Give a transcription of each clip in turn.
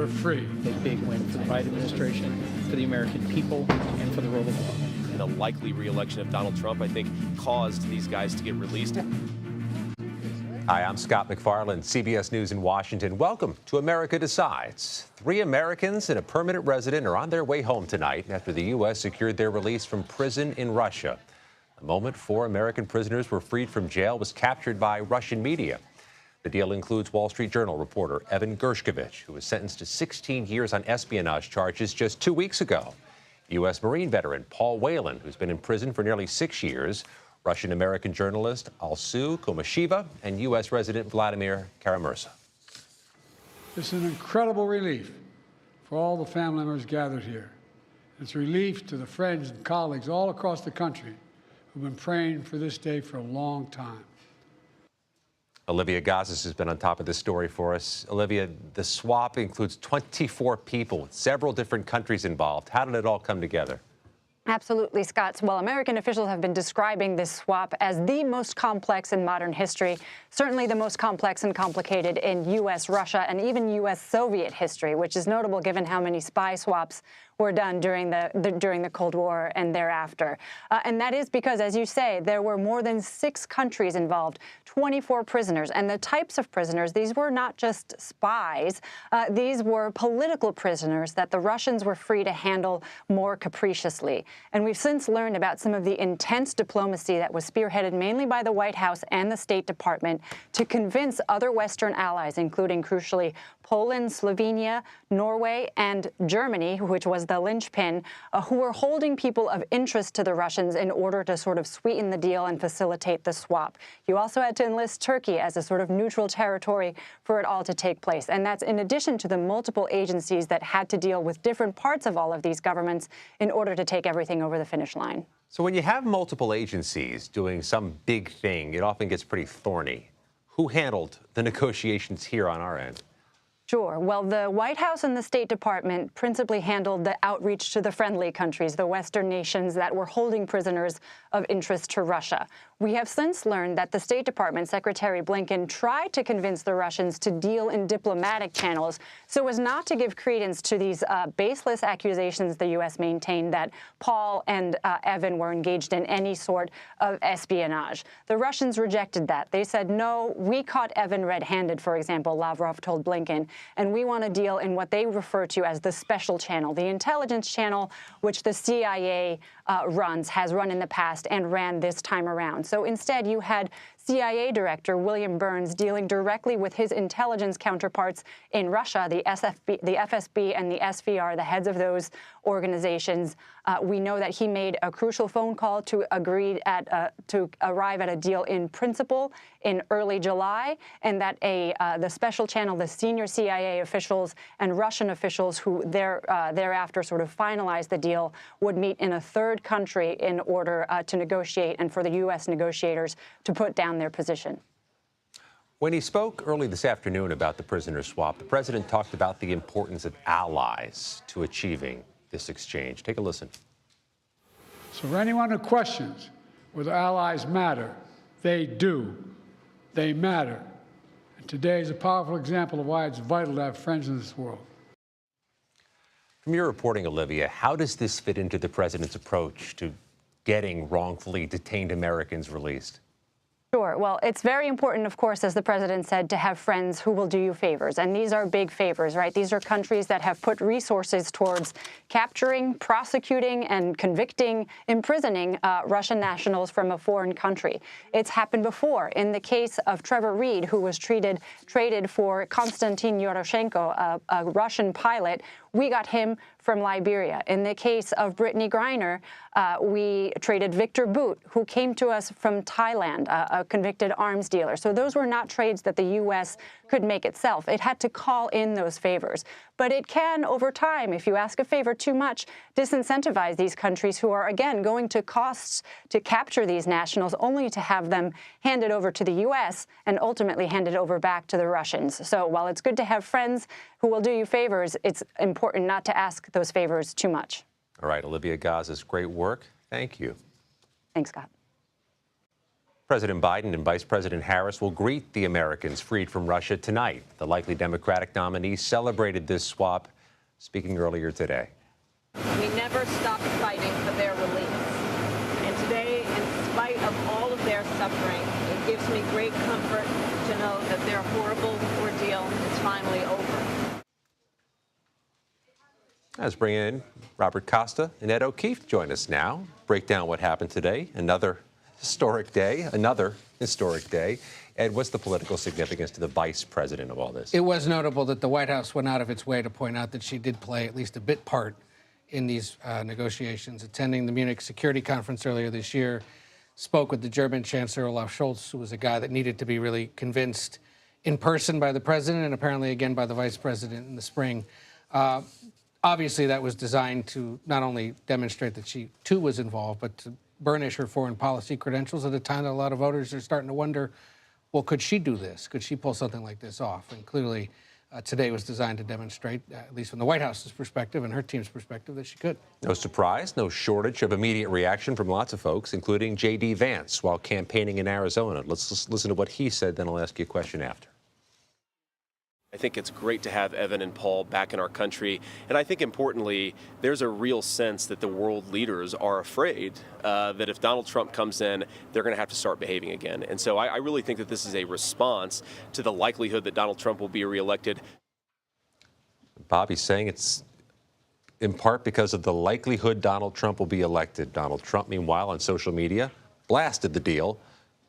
We're free. A big win for the Biden administration, for the American people, and for the rule of law. The likely re-election of Donald Trump, I think, caused these guys to get released. Hi, I'm Scott McFarland, CBS News in Washington. Welcome to America Decides. 3 Americans and a permanent resident are on their way home tonight after the U.S. secured their release from prison in Russia. The moment 4 American prisoners were freed from jail was captured by Russian media. The deal includes Wall Street Journal reporter Evan Gershkovich, who was sentenced to 16 years on espionage charges just 2 weeks ago. U.S. Marine veteran Paul Whelan, who's been in prison for nearly 6 years, Russian-American journalist Alsu Komasheva, and U.S. resident Vladimir Karamurza. It's an incredible relief for all the family members gathered here. It's a relief to the friends and colleagues all across the country who've been praying for this day for a long time. Olivia Gazis has been on top of this story for us. Olivia, the swap includes 24 people with several different countries involved. How did it all come together? Absolutely, Scott. Well, American officials have been describing this swap as the most complex in modern history, certainly the most complex and complicated in U.S., Russia, and even U.S. Soviet history, which is notable given how many spy swaps were done during the Cold War and thereafter. And that is because, as you say, there were more than 6 countries involved, 24 prisoners. And the types of prisoners, these were not just spies. These were political prisoners that the Russians were free to handle more capriciously. And we've since learned about some of the intense diplomacy that was spearheaded mainly by the White House and the State Department to convince other Western allies, including, crucially, Poland, Slovenia, Norway, and Germany, which was the linchpin, who were holding people of interest to the Russians in order to sort of sweeten the deal and facilitate the swap. You also had to enlist Turkey as a sort of neutral territory for it all to take place. And that's in addition to the multiple agencies that had to deal with different parts of all of these governments in order to take everything over the finish line. So when you have multiple agencies doing some big thing, it often gets pretty thorny. Who handled the negotiations here on our end? Sure. Well, the White House and the State Department principally handled the outreach to the friendly countries, the Western nations that were holding prisoners of interest to Russia. We have since learned that the State Department Secretary Blinken tried to convince the Russians to deal in diplomatic channels so as not to give credence to these baseless accusations the U.S. maintained that Paul and Evan were engaged in any sort of espionage. The Russians rejected that. They said, no, we caught Evan red-handed, for example, Lavrov told Blinken, and we want to deal in what they refer to as the special channel, the intelligence channel, which the CIA has run in the past and ran this time around. So instead, you had CIA Director William Burns dealing directly with his intelligence counterparts in Russia, the FSB and the SVR, the heads of those organizations. We know that he made a crucial phone call to arrive at a deal in principle in early July, and that the special channel, the senior CIA officials and Russian officials who thereafter sort of finalized the deal, would meet in a third country in order to negotiate and for the U.S. negotiators to put down their position. When he spoke early this afternoon about the prisoner swap, the president talked about the importance of allies to achieving this exchange. Take a listen. So for anyone who questions whether allies matter, they do. They matter. And today is a powerful example of why it's vital to have friends in this world. From your reporting, Olivia, how does this fit into the president's approach to getting wrongfully detained Americans released? Sure. Well, it's very important, of course, as the president said, to have friends who will do you favors. And these are big favors, right? These are countries that have put resources towards capturing, prosecuting, and convicting, imprisoning Russian nationals from a foreign country. It's happened before. In the case of Trevor Reed, who was traded for Konstantin Yoroshenko, a Russian pilot, we got him from Liberia. In the case of Brittany Griner, we traded Victor Boot, who came to us from Thailand, a convicted arms dealer. So those were not trades that the U.S. could make itself. It had to call in those favors. But it can, over time, if you ask a favor too much, disincentivize these countries who are, again, going to costs to capture these nationals only to have them handed over to the U.S. and ultimately handed over back to the Russians. So while it's good to have friends who will do you favors, it's important not to ask those favors too much. All right, Olivia Gazis, great work. Thank you. Thanks, Scott. President Biden and Vice President Harris will greet the Americans freed from Russia tonight. The likely Democratic nominee celebrated this swap, speaking earlier today. We never stopped fighting for their release. And today, in spite of all of their suffering, it gives me great comfort to know that their horrible ordeal is finally over. Let's bring in Robert Costa and Ed O'Keefe join us now. Break down what happened today. Another historic day. Ed, what's the political significance to the vice president of all this? It was notable that the White House went out of its way to point out that she did play at least a bit part in these negotiations. Attending the Munich Security Conference earlier this year, spoke with the German Chancellor Olaf Scholz, who was a guy that needed to be really convinced in person by the president and apparently again by the vice president in the spring. Obviously, that was designed to not only demonstrate that she, too, was involved, but to burnish her foreign policy credentials at a time that a lot of voters are starting to wonder, well, could she do this? Could she pull something like this off? And clearly, today was designed to demonstrate, at least from the White House's perspective and her team's perspective, that she could. No surprise, no shortage of immediate reaction from lots of folks, including J.D. Vance, while campaigning in Arizona. Let's listen to what he said, then I'll ask you a question after. I think it's great to have Evan and Paul back in our country. And I think importantly, there's a real sense that the world leaders are afraid that if Donald Trump comes in, they're going to have to start behaving again. And so I really think that this is a response to the likelihood that Donald Trump will be reelected. Bobby's saying it's in part because of the likelihood Donald Trump will be elected. Donald Trump, meanwhile, on social media, blasted the deal.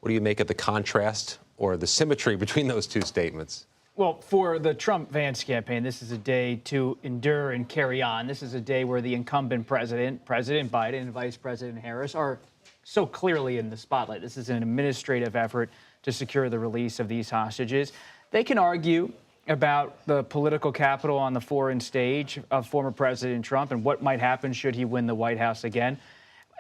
What do you make of the contrast or the symmetry between those two statements? Well, for the Trump-Vance campaign, this is a day to endure and carry on. This is a day where the incumbent president, President Biden and Vice President Harris, are so clearly in the spotlight. This is an administrative effort to secure the release of these hostages. They can argue about the political capital on the foreign stage of former President Trump and what might happen should he win the White House again.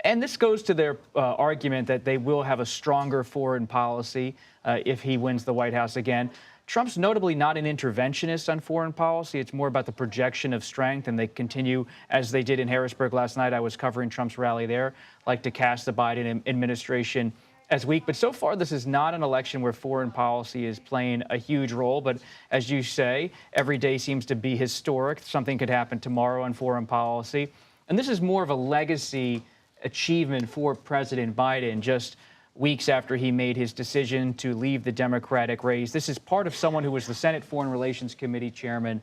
And this goes to their argument that they will have a stronger foreign policy if he wins the White House again. Trump's notably not an interventionist on foreign policy. It's more about the projection of strength, and they continue, as they did in Harrisburg last night. I was covering Trump's rally there, like to cast the Biden administration as weak. But so far, this is not an election where foreign policy is playing a huge role. But as you say, every day seems to be historic. Something could happen tomorrow on foreign policy. And this is more of a legacy achievement for President Biden, just weeks after he made his decision to leave the Democratic race. This is part of someone who was the Senate Foreign Relations Committee chairman,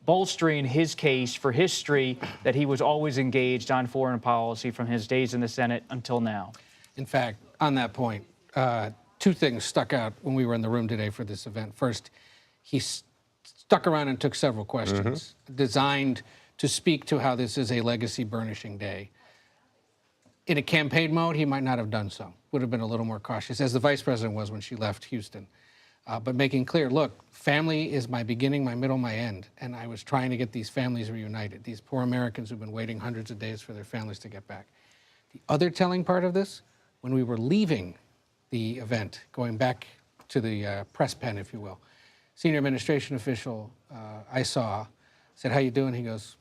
bolstering his case for history that he was always engaged on foreign policy from his days in the Senate until now. In fact, on that point, two things stuck out when we were in the room today for this event. First, he stuck around and took several questions designed to speak to how this is a legacy burnishing day. In a campaign mode, he might not have done so. Would have been a little more cautious, as the vice president was when she left Houston. But making clear, look, family is my beginning, my middle, my end. And I was trying to get these families reunited, these poor Americans who've been waiting hundreds of days for their families to get back. The other telling part of this, when we were leaving the event, going back to the press pen, if you will, senior administration official I saw said, "How you doing?" He goes,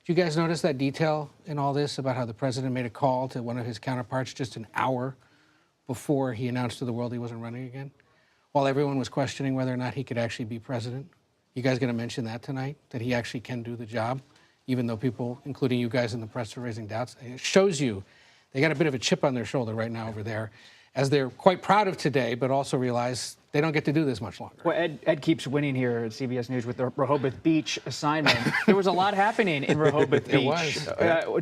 "Did you guys notice that detail in all this about how the president made a call to one of his counterparts just an hour before he announced to the world he wasn't running again, while everyone was questioning whether or not he could actually be president? You guys going to mention that tonight, that he actually can do the job, even though people, including you guys in the press, are raising doubts?" It shows you they got a bit of a chip on their shoulder right now over there, as they're quite proud of today, but also realize they don't get to do this much longer. Well, Ed keeps winning here at CBS News with the Rehoboth Beach assignment. There was a lot happening in Rehoboth Beach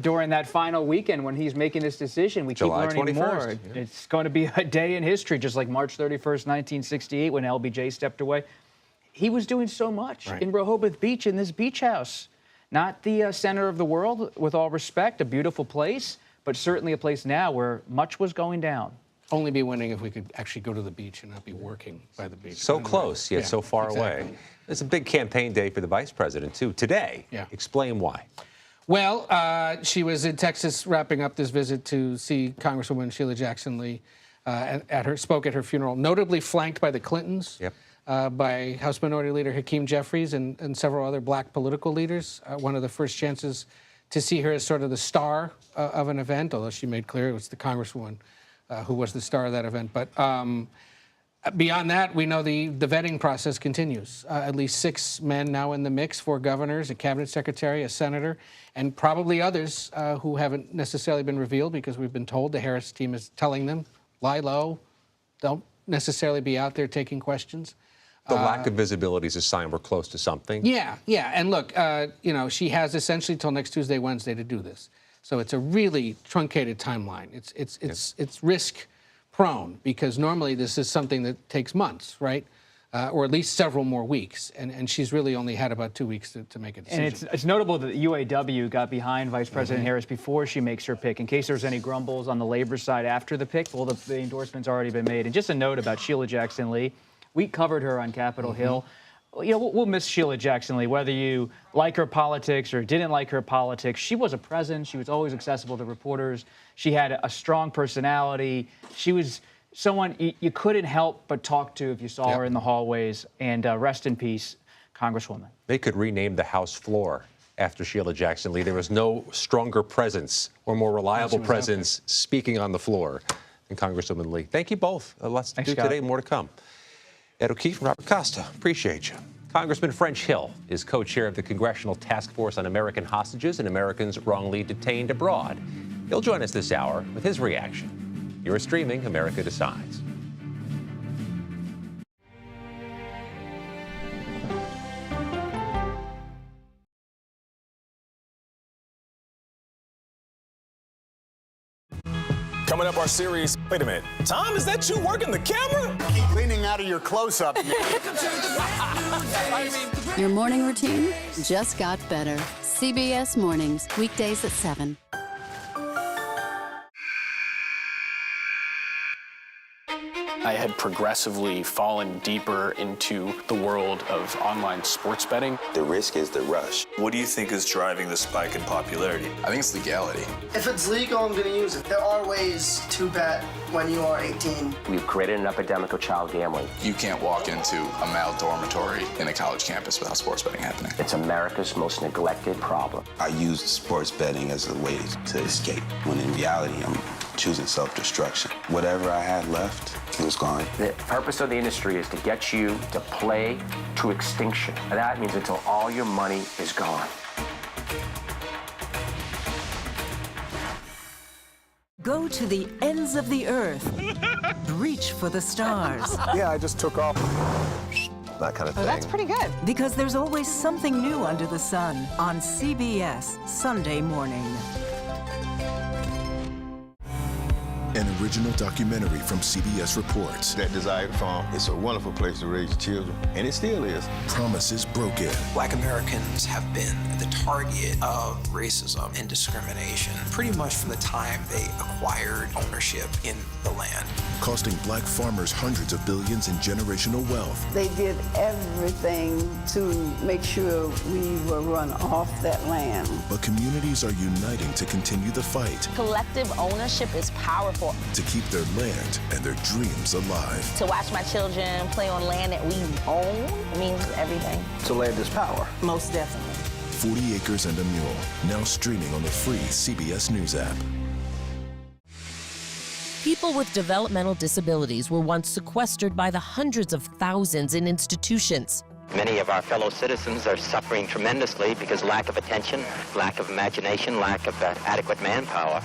during that final weekend when he's making this decision. We keep learning more. Yeah. It's going to be a day in history, just like March 31st, 1968, when LBJ stepped away. He was doing so much in Rehoboth Beach, in this beach house. Not the center of the world, with all respect, a beautiful place, but certainly a place now where much was going down. Only be winning if we could actually go to the beach and not be working by the beach. So close, yet so far away. It's a big campaign day for the vice president, too. Today, explain why. Well, she was in Texas wrapping up this visit to see Congresswoman Sheila Jackson Lee spoke at her funeral, notably flanked by the Clintons, by House Minority Leader Hakeem Jeffries and several other black political leaders. One of the first chances to see her as sort of the star of an event, although she made clear it was the Congresswoman who was the star of that event. But beyond that, we know the vetting process continues. At least 6 men now in the mix, 4 governors, a cabinet secretary, a senator, and probably others who haven't necessarily been revealed because we've been told the Harris team is telling them, lie low, don't necessarily be out there taking questions. The lack of visibility is a sign we're close to something. Yeah. And look, you know, she has essentially till next Tuesday, Wednesday to do this. So it's a really truncated timeline. It's risk prone because normally this is something that takes months, right? Or at least several more weeks. And she's really only had about 2 weeks to make a decision. And it's notable that the UAW got behind Vice President Harris before she makes her pick. In case there's any grumbles on the labor side after the pick, well, the endorsement's already been made. And just a note about Sheila Jackson Lee. We covered her on Capitol Hill. You know, we'll miss Sheila Jackson Lee, whether you like her politics or didn't like her politics. She was a presence. She was always accessible to reporters. She had a strong personality. She was someone you couldn't help but talk to if you saw her in the hallways. And rest in peace, Congresswoman. They could rename the House floor after Sheila Jackson Lee. There was no stronger presence or more reliable presence speaking on the floor than Congresswoman Lee. Thank you both. Lots to do today, more to come. Ed O'Keefe and Robert Costa, appreciate you. Congressman French Hill is co-chair of the Congressional Task Force on American Hostages and Americans Wrongly Detained Abroad. He'll join us this hour with his reaction. You're streaming America Decides. Coming up, our series. Wait a minute. Tom, is that you working the camera? Keep leaning out of your close-up. Your morning routine just got better. CBS Mornings, weekdays at 7. I had progressively fallen deeper into the world of online sports betting. The risk is the rush. What do you think is driving the spike in popularity? I think it's legality. If it's legal, I'm going to use it. There are ways to bet when you are 18. We've created an epidemic of child gambling. You can't walk into a male dormitory in a college campus without sports betting happening. It's America's most neglected problem. I used sports betting as a way to escape, when in reality, I'm choosing self-destruction. Whatever I had left, it was gone. The purpose of the industry is to get you to play to extinction. And that means until all your money is gone. Go to the ends of the earth. Reach for the stars. Yeah, I just took off. That kind of thing. Oh, that's pretty good. Because there's always something new under the sun on CBS Sunday morning. An original documentary from CBS reports. That desired farm is a wonderful place to raise children, and it still is. Promises broken. Black Americans have been the target of racism and discrimination pretty much from the time they acquired ownership in the land. Costing black farmers hundreds of billions in generational wealth. They did everything to make sure we were run off that land. But communities are uniting to continue the fight. Collective ownership is powerful. To keep their land and their dreams alive. To watch my children play on land that we own means everything. So land is power. Most definitely. 40 Acres and a Mule, now streaming on the free CBS News app. People with developmental disabilities were once sequestered by the hundreds of thousands in institutions. Many of our fellow citizens are suffering tremendously because lack of attention, lack of imagination, lack of adequate manpower.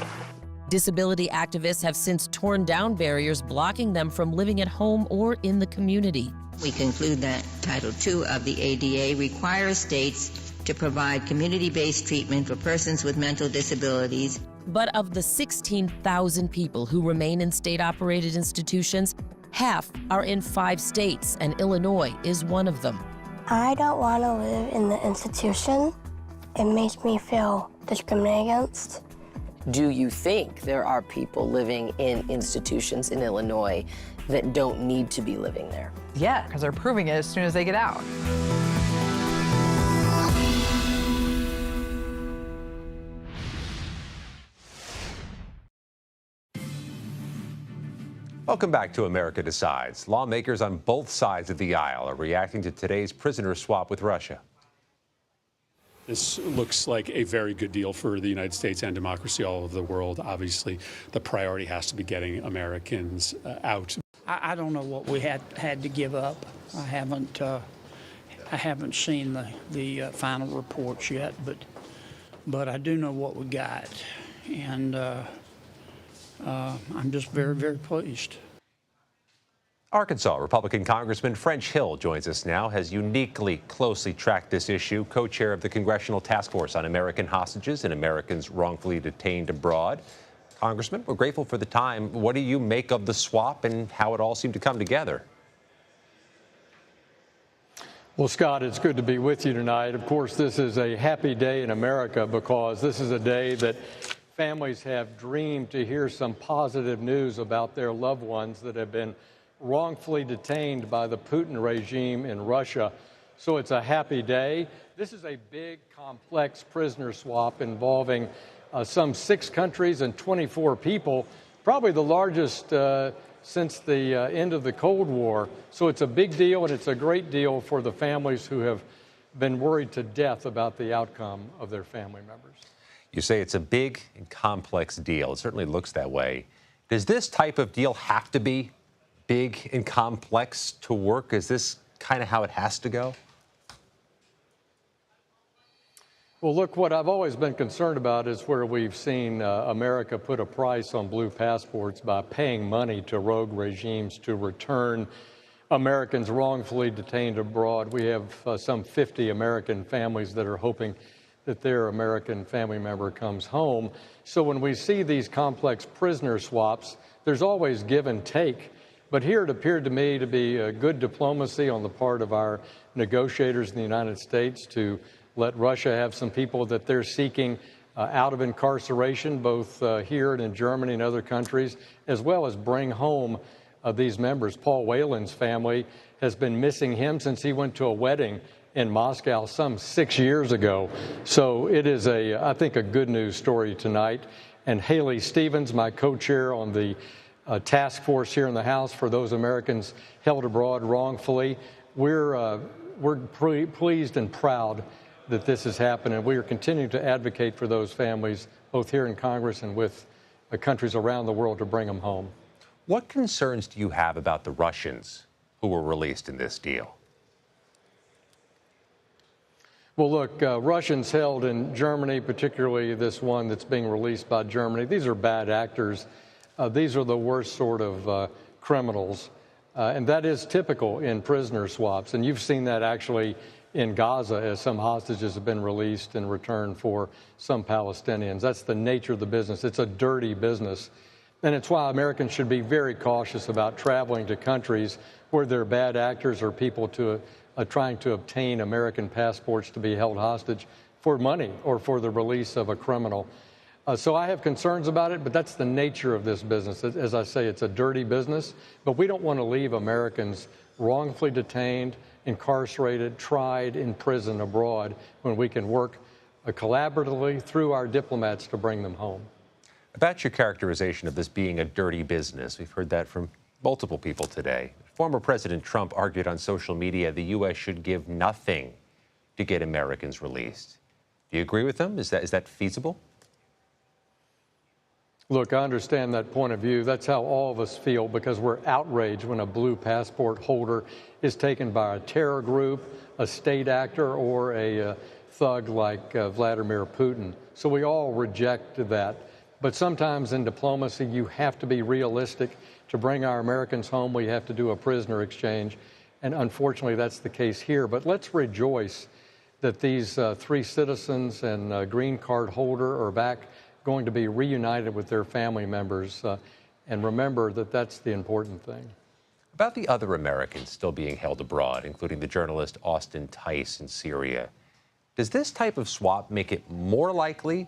Disability activists have since torn down barriers blocking them from living at home or in the community. We conclude that Title II of the ADA requires states to provide community-based treatment for persons with mental disabilities. But of the 16,000 people who remain in state-operated institutions, half are in 5 states, and Illinois is one of them. I don't want to live in the institution. It makes me feel discriminated against. Do you think there are people living in institutions in Illinois that don't need to be living there? Yeah, because they're proving it as soon as they get out. Welcome back to America Decides. Lawmakers on both sides of the aisle are reacting to today's prisoner swap with Russia. This looks like a very good deal for the United States and democracy all over the world. Obviously, the priority has to be getting Americans out. I don't know what we had to give up. I haven't seen the final reports yet, but I do know what we got, and I'm just very, very pleased. Arkansas Republican Congressman French Hill joins us now, has uniquely closely tracked this issue, co-chair of the Congressional Task Force on American Hostages and Americans Wrongfully Detained Abroad. Congressman, we're grateful for the time. What do you make of the swap and how it all seemed to come together? Well, Scott, it's good to be with you tonight. Of course, this is a happy day in America because this is a day that families have dreamed to hear some positive news about their loved ones that have been wrongfully detained by the Putin regime in Russia. So it's a happy day. This is a big, complex prisoner swap involving some 6 countries and 24 people, probably the largest since the end of the Cold War. So it's a big deal, and it's a great deal for the families who have been worried to death about the outcome of their family members. You say it's a big and complex deal. It certainly looks that way. Does this type of deal have to be big and complex to work? Is this kind of how it has to go? Well, look, what I've always been concerned about is where we've seen America put a price on blue passports by paying money to rogue regimes to return Americans wrongfully detained abroad. We have some 50 American families that are hoping that their American family member comes home. So when we see these complex prisoner swaps, there's always give and take. But here it appeared to me to be a good diplomacy on the part of our negotiators in the United States to let Russia have some people that they're seeking out of incarceration, both here and in Germany and other countries, as well as bring home these members. Paul Whelan's family has been missing him since he went to a wedding in Moscow some 6 years ago. So it is, I think, a good news story tonight. And Haley Stevens, my co-chair on the task force here in the House for those Americans held abroad wrongfully. We're pleased and proud that this has happened, and we are continuing to advocate for those families, both here in Congress and with countries around the world, to bring them home. What concerns do you have about the Russians who were released in this deal? Well, look, Russians held in Germany, particularly this one that's being released by Germany, these are bad actors. These are the worst sort of criminals, and that is typical in prisoner swaps. And you've seen that actually in Gaza as some hostages have been released in return for some Palestinians. That's the nature of the business. It's a dirty business. And it's why Americans should be very cautious about traveling to countries where there are bad actors or people trying to obtain American passports to be held hostage for money or for the release of a criminal. So I have concerns about it, but that's the nature of this business. As I say, it's a dirty business, but we don't want to leave Americans wrongfully detained, incarcerated, tried in prison abroad when we can work collaboratively through our diplomats to bring them home. About your characterization of this being a dirty business, we've heard that from multiple people today. Former President Trump argued on social media the U.S. should give nothing to get Americans released. Do you agree with him? Is that feasible? Look, I understand that point of view. That's how all of us feel because we're outraged when a blue passport holder is taken by a terror group, a state actor, or a thug like Vladimir Putin. So we all reject that. But sometimes in diplomacy, you have to be realistic. To bring our Americans home, we have to do a prisoner exchange. And unfortunately, that's the case here. But let's rejoice that these 3 citizens and a green card holder are back going to be reunited with their family members. And remember that that's the important thing. About the other Americans still being held abroad, including the journalist Austin Tice in Syria, does this type of swap make it more likely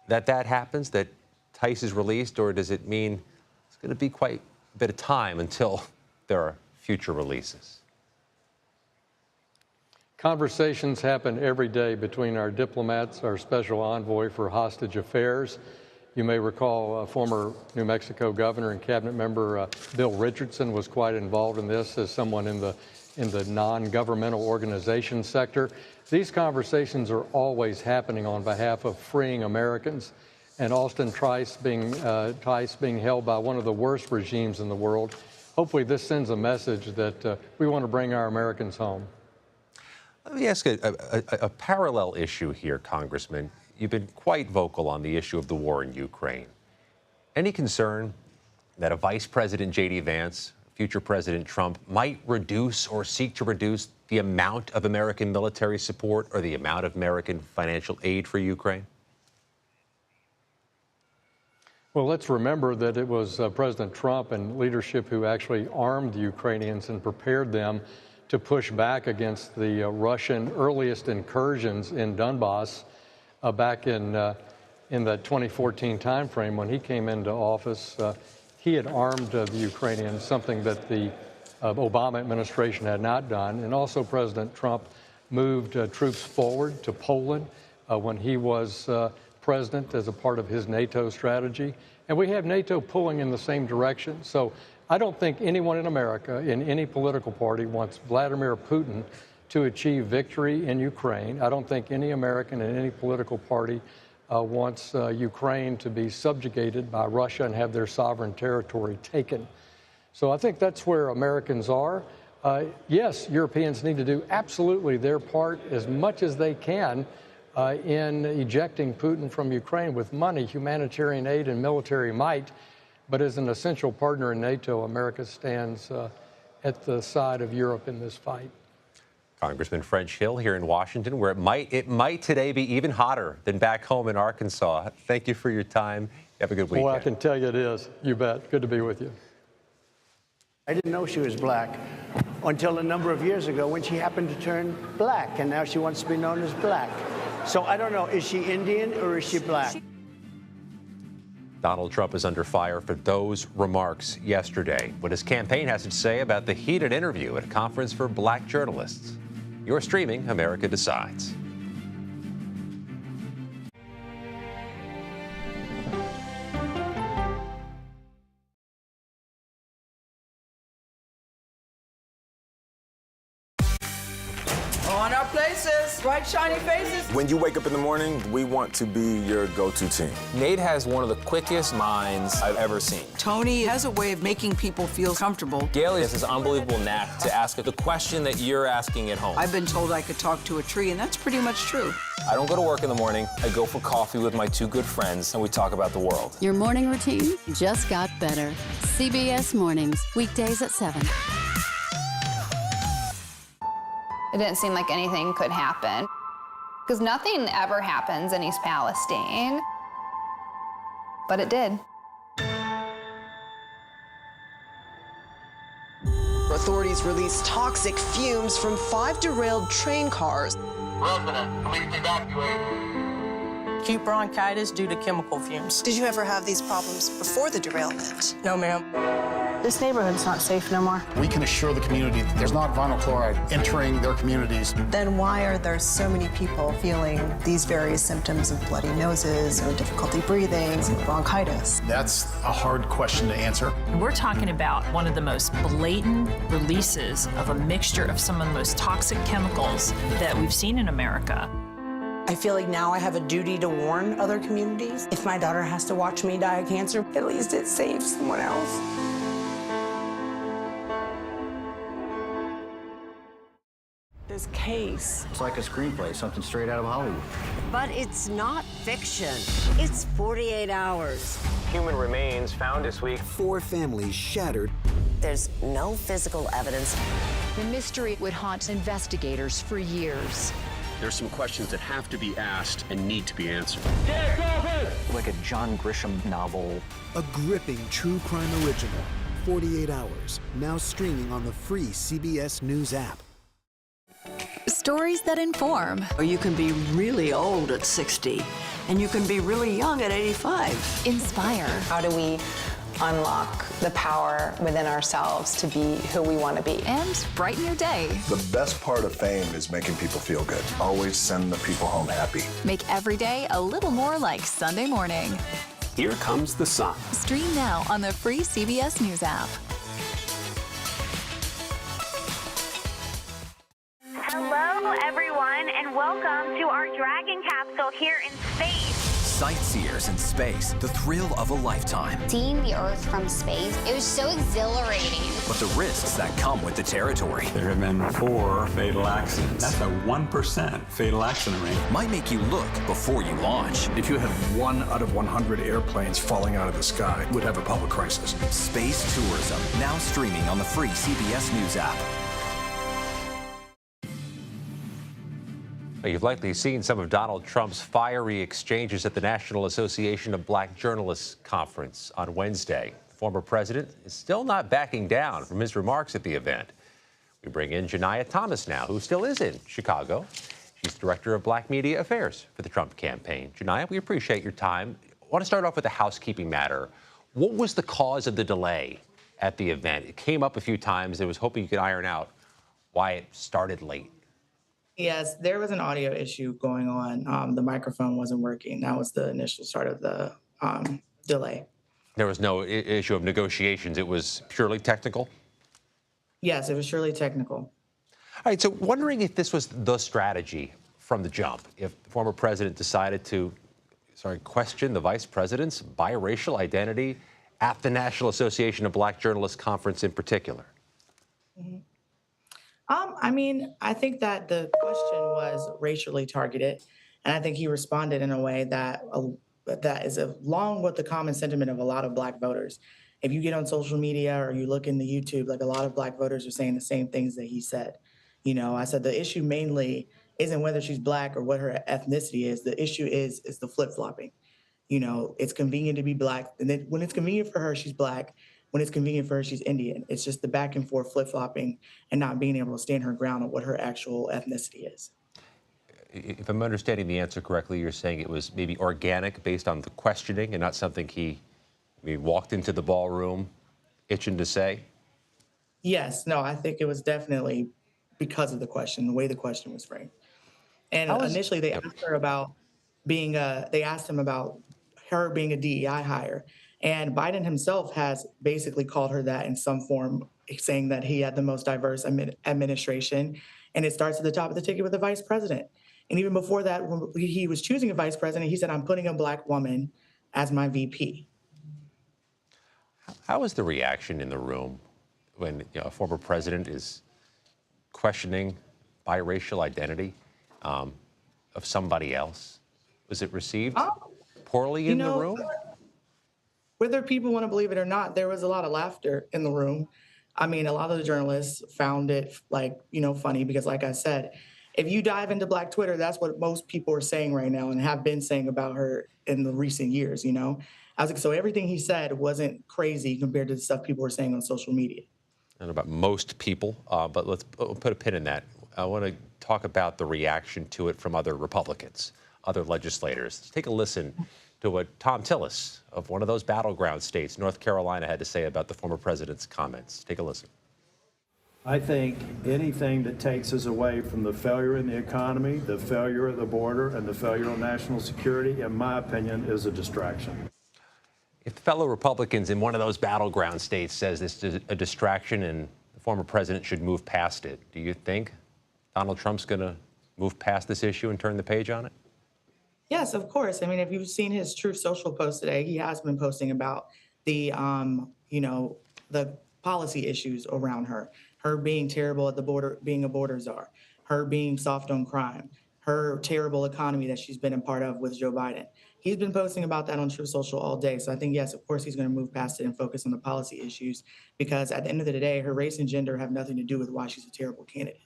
that happens, that Tice is released, or does it mean it's going to be quite a bit of time until there are future releases? Conversations happen every day between our diplomats, our special envoy for hostage affairs. You may recall former New Mexico governor and cabinet member Bill Richardson was quite involved in this as someone in the non-governmental organization sector. These conversations are always happening on behalf of freeing Americans, and Austin Tice being held by one of the worst regimes in the world. Hopefully this sends a message that we want to bring our Americans home. Let me ask a parallel issue here, Congressman. You've been quite vocal on the issue of the war in Ukraine. Any concern that a Vice President J.D. Vance, future President Trump, might reduce or seek to reduce the amount of American military support or the amount of American financial aid for Ukraine? Well, let's remember that it was President Trump and leadership who actually armed the Ukrainians and prepared them to push back against the Russian earliest incursions in Donbass back in the 2014 timeframe when he came into office. He had armed the Ukrainians, something that the Obama administration had not done. And also President Trump moved troops forward to Poland when he was president as a part of his NATO strategy. And we have NATO pulling in the same direction. So I don't think anyone in America, in any political party, wants Vladimir Putin to achieve victory in Ukraine. I don't think any American in any political party wants Ukraine to be subjugated by Russia and have their sovereign territory taken. So I think that's where Americans are. Yes, Europeans need to do absolutely their part as much as they can in ejecting Putin from Ukraine with money, humanitarian aid, and military might. But as an essential partner in NATO, America stands at the side of Europe in this fight. Congressman French Hill here in Washington, where it might today be even hotter than back home in Arkansas. Thank you for your time. Have a good weekend. Well, I can tell you it is. You bet. Good to be with you. I didn't know she was black until a number of years ago when she happened to turn black, and now she wants to be known as black. So I don't know, is she Indian or is she black? Donald Trump is under fire for those remarks yesterday. What his campaign has to say about the heated interview at a conference for black journalists. You're streaming America Decides. On our places, bright, shiny faces. When you wake up in the morning, we want to be your go-to team. Nate has one of the quickest minds I've ever seen. Tony has a way of making people feel comfortable. Gail has this unbelievable knack to ask the question that you're asking at home. I've been told I could talk to a tree, and that's pretty much true. I don't go to work in the morning. I go for coffee with my two good friends, and we talk about the world. Your morning routine just got better. CBS Mornings, weekdays at 7. It didn't seem like anything could happen, because nothing ever happens in East Palestine, but it did. Authorities released toxic fumes from 5 derailed train cars. Resident, please evacuate. Acute bronchitis due to chemical fumes. Did you ever have these problems before the derailment? No, ma'am. This neighborhood's not safe no more. We can assure the community that there's not vinyl chloride entering their communities. Then why are there so many people feeling these various symptoms of bloody noses or difficulty breathing, bronchitis? That's a hard question to answer. We're talking about one of the most blatant releases of a mixture of some of the most toxic chemicals that we've seen in America. I feel like now I have a duty to warn other communities. If my daughter has to watch me die of cancer, at least it saves someone else. This case. It's like a screenplay, something straight out of Hollywood. But it's not fiction. It's 48 hours. Human remains found this week. 4 families shattered. There's no physical evidence. The mystery would haunt investigators for years. There's some questions that have to be asked and need to be answered. Like a John Grisham novel. A gripping true crime original. 48 hours. Now streaming on the free CBS News app. Stories that inform. You can be really old at 60, and you can be really young at 85. Inspire. How do we unlock the power within ourselves to be who we want to be? And brighten your day. The best part of fame is making people feel good. Always send the people home happy. Make every day a little more like Sunday morning. Here comes the sun. Stream now on the free CBS News app. Hello, everyone, and welcome our Dragon capsule here in space. Sightseers in space, the thrill of a lifetime. Seeing the Earth from space, it was so exhilarating. But the risks that come with the territory. There have been 4 fatal accidents. That's a 1% fatal accident rate. Might make you look before you launch. If you had 1 out of 100 airplanes falling out of the sky, we'd have a public crisis. Space tourism, now streaming on the free CBS News app. You've likely seen some of Donald Trump's fiery exchanges at the National Association of Black Journalists conference on Wednesday. The former president is still not backing down from his remarks at the event. We bring in Janiyah Thomas now, who still is in Chicago. She's director of Black Media Affairs for the Trump campaign. Janiyah, we appreciate your time. I want to start off with a housekeeping matter. What was the cause of the delay at the event? It came up a few times. I was hoping you could iron out why it started late. Yes, there was an audio issue going on. The microphone wasn't working. That was the initial start of the delay. There was no issue of negotiations. It was purely technical? Yes, it was surely technical. All right, so wondering if this was the strategy from the jump, if the former president decided to, question the vice president's biracial identity at the National Association of Black Journalists conference in particular. Mm-hmm. I mean, I think that the question was racially targeted, and I think he responded in a way that is along with the common sentiment of a lot of Black voters. If you get on social media or you look into YouTube, like a lot of Black voters are saying the same things that he said. You know, I said the issue mainly isn't whether she's Black or what her ethnicity is. The issue is the flip-flopping. You know, it's convenient to be Black, and then when it's convenient for her, she's Black. When it's convenient for her, she's Indian. It's just the back and forth flip-flopping and not being able to stand her ground on what her actual ethnicity is. If I'm understanding the answer correctly, you're saying it was maybe organic based on the questioning and not something he walked into the ballroom itching to say? Yes. No, I think it was definitely because of the question, the way the question was framed. And initially they asked her about they asked him about her being a DEI hire. And Biden himself has basically called her that in some form, saying that he had the most diverse administration. And it starts at the top of the ticket with the vice president. And even before that, when he was choosing a vice president, he said, I'm putting a Black woman as my VP. How was the reaction in the room when a former president is questioning biracial identity of somebody else? Was it received poorly in the room? Whether people want to believe it or not, there was a lot of laughter in the room. I mean, a lot of the journalists found it funny because, like I said, if you dive into Black Twitter, that's what most people are saying right now and have been saying about her in the recent years, I was like, so everything he said wasn't crazy compared to the stuff people were saying on social media. I don't know about most people, but let's put a pin in that. I want to talk about the reaction to it from other Republicans, other legislators. Let's take a listen to what Tom Tillis of one of those battleground states, North Carolina, had to say about the former president's comments. Take a listen. I think anything that takes us away from the failure in the economy, the failure of the border, and the failure of national security, in my opinion, is a distraction. If the fellow Republicans in one of those battleground states says this is a distraction and the former president should move past it, do you think Donald Trump's going to move past this issue and turn the page on it? Yes, of course. I mean, if you've seen his Truth Social post today, he has been posting about the policy issues around her being terrible at the border, being a border czar, her being soft on crime, her terrible economy that she's been a part of with Joe Biden. He's been posting about that on Truth Social all day. So I think, yes, of course, he's going to move past it and focus on the policy issues because at the end of the day, her race and gender have nothing to do with why she's a terrible candidate.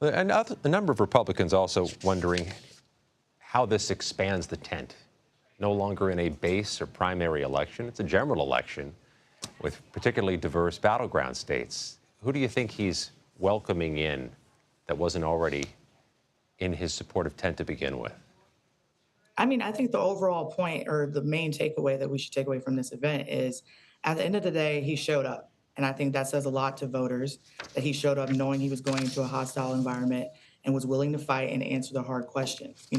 And a number of Republicans also wondering how this expands the tent. No longer in a base or primary election. It's a general election with particularly diverse battleground states. Who do you think he's welcoming in that wasn't already in his supportive tent to begin with? I mean, I think the overall point or the main takeaway that we should take away from this event is at the end of the day, he showed up. And I think that says a lot to voters that he showed up knowing he was going into a hostile environment and was willing to fight and answer the hard questions.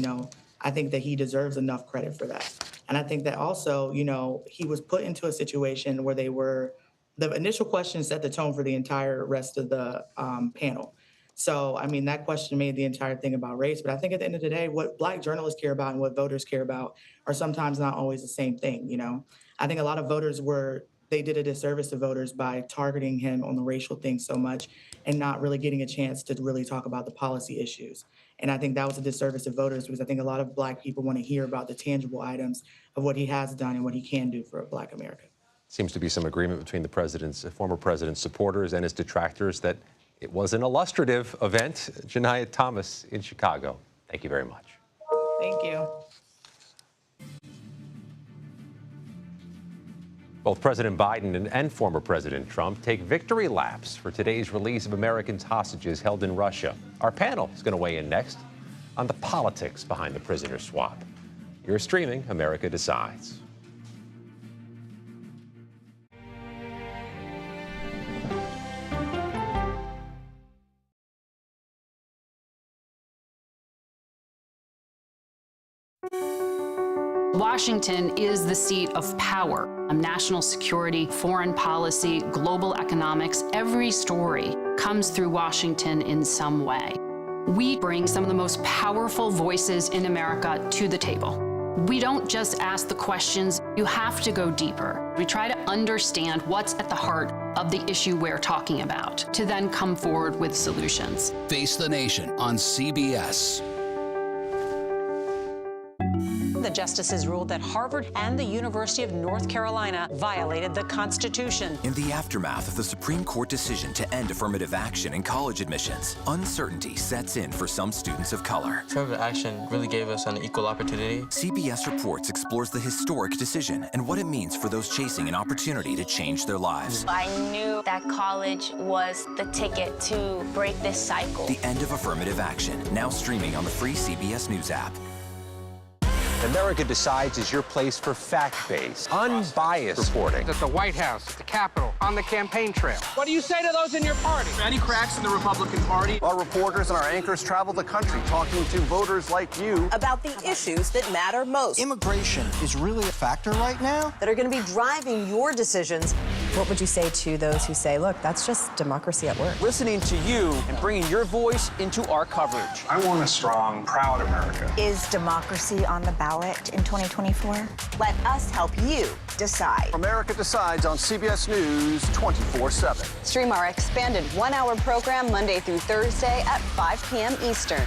I think that he deserves enough credit for that. And I think that also, he was put into a situation where the initial questions set the tone for the entire rest of the panel. So, I mean, that question made the entire thing about race. But I think at the end of the day, what Black journalists care about and what voters care about are sometimes not always the same thing, you know? I think a lot of voters they did a disservice to voters by targeting him on the racial thing so much and not really getting a chance to really talk about the policy issues. And I think that was a disservice to voters because I think a lot of Black people want to hear about the tangible items of what he has done and what he can do for Black America. Seems to be some agreement between the former president's supporters and his detractors that it was an illustrative event. Janiyah Thomas in Chicago, thank you very much. Thank you. Both President Biden and former President Trump take victory laps for today's release of Americans hostages held in Russia. Our panel is going to weigh in next on the politics behind the prisoner swap. You're streaming America Decides. Washington is the seat of power. National security, foreign policy, global economics, every story comes through Washington in some way. We bring some of the most powerful voices in America to the table. We don't just ask the questions, you have to go deeper. We try to understand what's at the heart of the issue we're talking about, to then come forward with solutions. Face the Nation on CBS. The justices ruled that Harvard and the University of North Carolina violated the Constitution. In the aftermath of the Supreme Court decision to end affirmative action in college admissions, uncertainty sets in for some students of color. Affirmative action really gave us an equal opportunity. CBS Reports explores the historic decision and what it means for those chasing an opportunity to change their lives. I knew that college was the ticket to break this cycle. The end of affirmative action, now streaming on the free CBS News app. America Decides is your place for fact-based, unbiased reporting. At the White House, at the Capitol, on the campaign trail. What do you say to those in your party? Any cracks in the Republican Party? Our reporters and our anchors travel the country talking to voters like you about the issues that matter most. Immigration is really a factor right now that are going to be driving your decisions. What would you say to those who say, look, that's just democracy at work? Listening to you and bringing your voice into our coverage. I want a strong, proud America. Is democracy on the ballot in 2024? Let us help you decide. America Decides on CBS News 24/7. Stream our expanded one-hour program Monday through Thursday at 5 p.m. Eastern.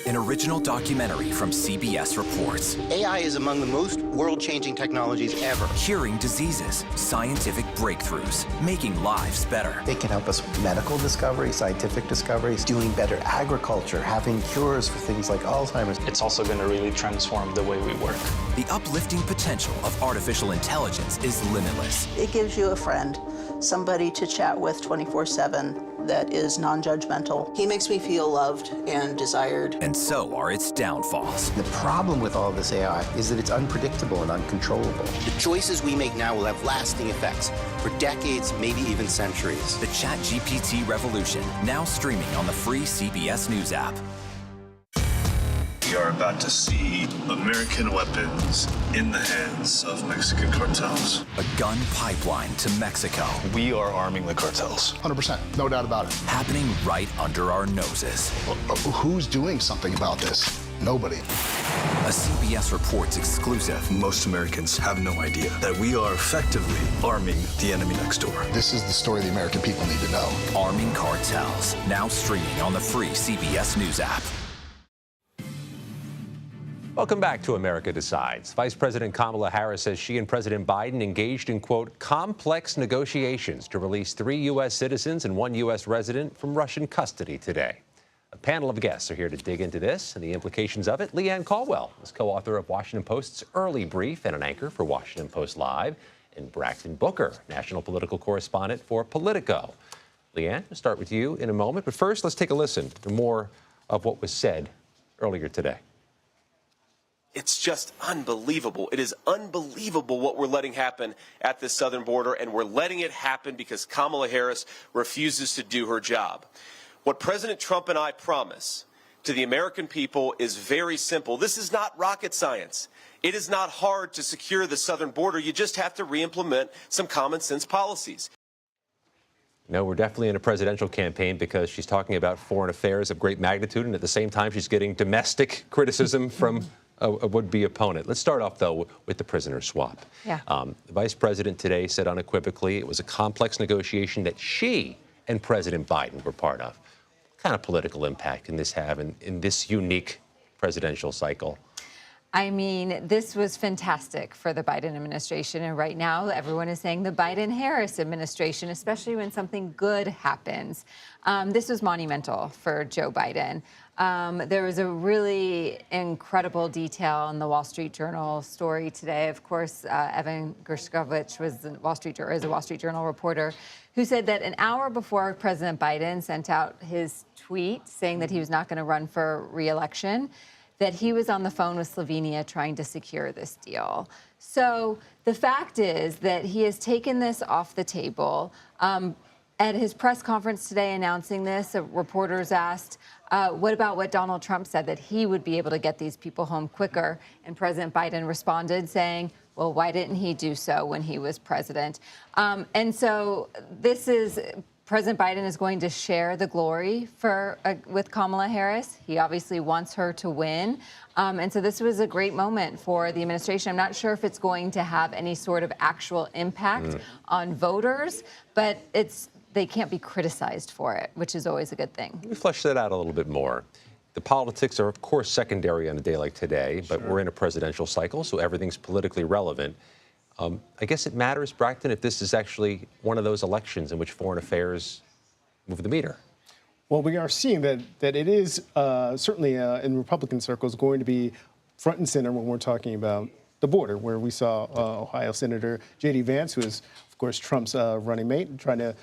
An original documentary from CBS Reports. AI is among the most world-changing technologies ever. Curing diseases, scientific breakthroughs, making lives better. They can help us with medical discoveries, scientific discoveries, doing better agriculture, having cures for things like Alzheimer's. It's also going to really transform the way we work. The uplifting potential of artificial intelligence is limitless. It gives you a friend, somebody to chat with 24/7 that is non-judgmental. He makes me feel loved and desired. And so are its downfalls. The problem with all this AI is that it's unpredictable and uncontrollable. The choices we make now will have lasting effects for decades, maybe even centuries. The ChatGPT revolution, now streaming on the free CBS News app. We are about to see American weapons in the hands of Mexican cartels. A gun pipeline to Mexico. We are arming the cartels. 100%, no doubt about it. Happening right under our noses. Who's doing something about this? Nobody. A CBS Reports exclusive. Most Americans have no idea that we are effectively arming the enemy next door. This is the story the American people need to know. Arming cartels, now streaming on the free CBS News app. Welcome back to America Decides. Vice President Kamala Harris says she and President Biden engaged in, quote, complex negotiations to release 3 U.S. citizens and 1 U.S. resident from Russian custody today. A panel of guests are here to dig into this and the implications of it. Leanne Caldwell is co-author of Washington Post's Early Brief and an anchor for Washington Post Live, and Braxton Booker, national political correspondent for Politico. Leanne, we'll start with you in a moment, but first let's take a listen to more of what was said earlier today. It's just unbelievable. It is unbelievable what we're letting happen at the southern border, and we're letting it happen because Kamala Harris refuses to do her job. What President Trump and I promise to the American people is very simple. This is not rocket science. It is not hard to secure the southern border. You just have to re-implement some common sense policies. No, we're definitely in a presidential campaign because she's talking about foreign affairs of great magnitude, and at the same time, she's getting domestic criticism from a would-be opponent. Let's start off, though, with the prisoner swap. Yeah. The vice president today said unequivocally it was a complex negotiation that she and President Biden were part of. What kind of political impact can this have in this unique presidential cycle? I mean, this was fantastic for the Biden administration. And right now, everyone is saying the Biden-Harris administration, especially when something good happens. This was monumental for Joe Biden. There was a really incredible detail in the Wall Street Journal story today. Of course, Evan Gershkovich is a Wall Street Journal reporter who said that an hour before President Biden sent out his tweet saying that he was not going to run for re-election, that he was on the phone with Slovenia trying to secure this deal. So the fact is that he has taken this off the table. At his press conference today announcing this, reporters asked, what about what Donald Trump said, that he would be able to get these people home quicker? And President Biden responded saying, well, why didn't he do so when he was president? And so this is... President Biden is going to share the glory with Kamala Harris. He obviously wants her to win. And so this was a great moment for the administration. I'm not sure if it's going to have any sort of actual impact on voters, but they can't be criticized for it, which is always a good thing. Let me flesh that out a little bit more. The politics are, of course, secondary on a day like today, but we're in a presidential cycle, so everything's politically relevant. I guess it matters, Braxton, if this is actually one of those elections in which foreign affairs move the meter. Well, we are seeing that it is certainly in Republican circles going to be front and center when we're talking about the border, where we saw Ohio Senator J.D. Vance, who is, of course, Trump's running mate, trying to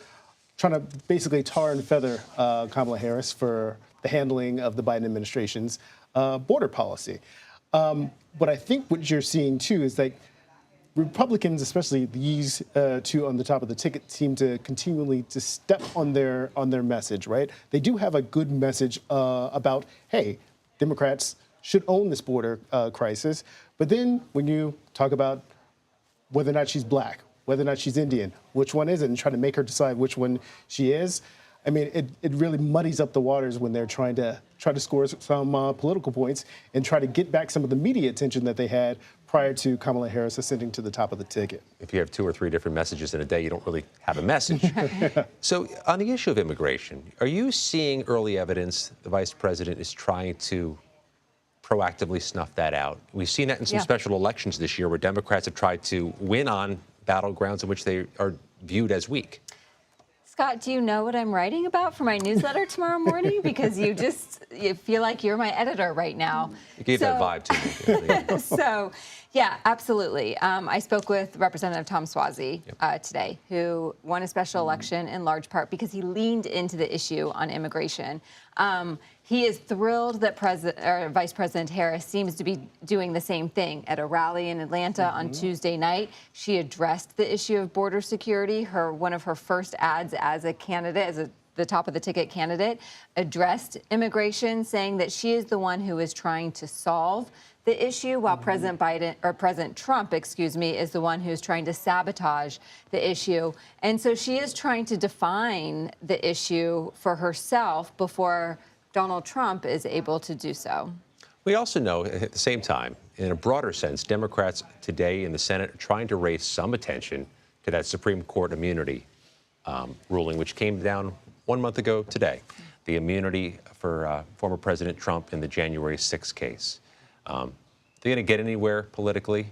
basically tar and feather Kamala Harris for the handling of the Biden administration's border policy. But I think what you're seeing, too, is like Republicans, especially these two on the top of the ticket, seem to continually to step on their message, right? They do have a good message about, hey, Democrats should own this border crisis. But then when you talk about whether or not she's black, whether or not she's Indian, which one is it, and try to make her decide which one she is, I mean, it really muddies up the waters when they're trying to score some political points and try to get back some of the media attention that they had prior to Kamala Harris ascending to the top of the ticket. If you have 2 or 3 different messages in a day, you don't really have a message. So on the issue of immigration, are you seeing early evidence the vice president is trying to proactively snuff that out? We've seen that in some special elections this year where Democrats have tried to win on battlegrounds in which they are viewed as weak. Scott, do you know what I'm writing about for my newsletter tomorrow morning? Because you feel like you're my editor right now. You gave that vibe to me. So, yeah, absolutely. I spoke with Representative Tom Suozzi today, who won a special election in large part because he leaned into the issue on immigration. He is thrilled that Vice President Harris seems to be doing the same thing. At a rally in Atlanta on Tuesday night, she addressed the issue of border security. One of her first ads as a candidate, the top of the ticket candidate, addressed immigration, saying that she is the one who is trying to solve the issue, while President Trump, is the one who's trying to sabotage the issue. And so she is trying to define the issue for herself before Donald Trump is able to do so. We also know, at the same time, in a broader sense, Democrats today in the Senate are trying to raise some attention to that Supreme Court immunity ruling, which came down 1 month ago today, the immunity for former President Trump in the January 6th case. They're going to get anywhere politically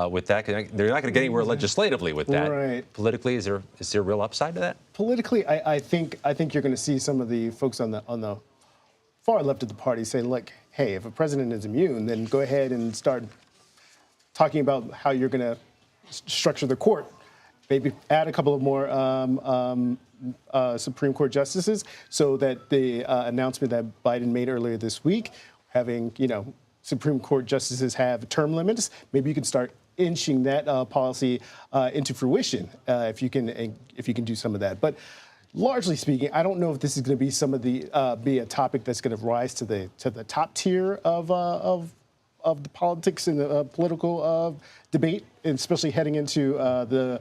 with that? They're not going to get anywhere legislatively with that. Right. Politically, is there real upside to that? Politically, I think you're going to see some of the folks on the far left of the party say, look, hey, if a president is immune, then go ahead and start talking about how you're going to structure the court. Maybe add a couple of more Supreme Court justices so that the announcement that Biden made earlier this week, having, Supreme Court justices have term limits, maybe you can start inching that policy into fruition if you can do some of that. But largely speaking, I don't know if this is going to be be a topic that's going to rise to the top tier of the politics and the political debate, and especially heading into the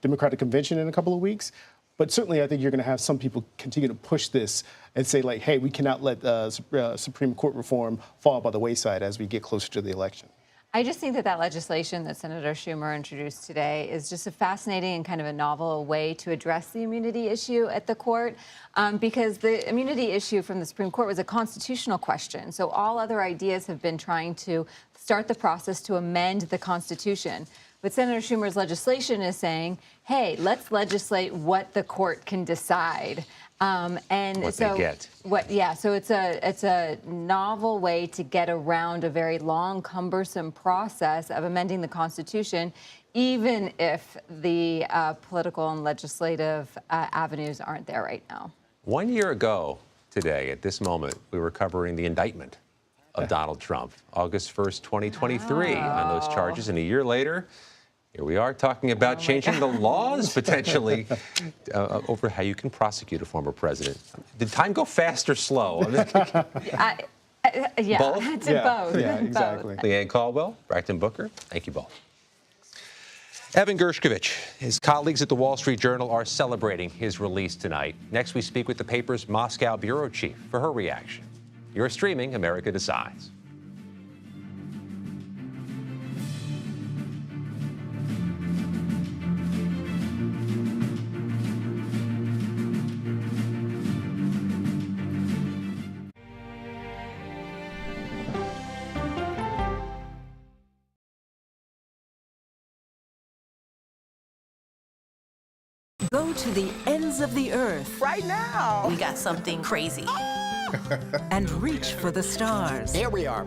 Democratic convention in a couple of weeks. But certainly, I think you're going to have some people continue to push this and say, like, hey, we cannot let Supreme Court reform fall by the wayside as we get closer to the election. I just think that legislation that Senator Schumer introduced today is just a fascinating and kind of a novel way to address the immunity issue at the court, because the immunity issue from the Supreme Court was a constitutional question. So all other ideas have been trying to start the process to amend the Constitution. But Senator Schumer's legislation is saying, hey, let's legislate what the court can decide. And what so they get. So it's a novel way to get around a very long, cumbersome process of amending the Constitution, even if the political and legislative avenues aren't there right now. 1 year ago today, at this moment, we were covering the indictment of Donald Trump, August 1st, 2023, on those charges. And a year later, here we are talking about changing the laws potentially over how you can prosecute a former president. Did time go fast or slow? Both? Both. Yeah, exactly. Leanne Caldwell, Braxton Booker, thank you both. Evan Gershkovich, his colleagues at the Wall Street Journal are celebrating his release tonight. Next, we speak with the paper's Moscow bureau chief for her reaction. You're streaming America Decides. Go to the ends of the earth. Right now. We got something crazy. And reach for the stars. Here we are.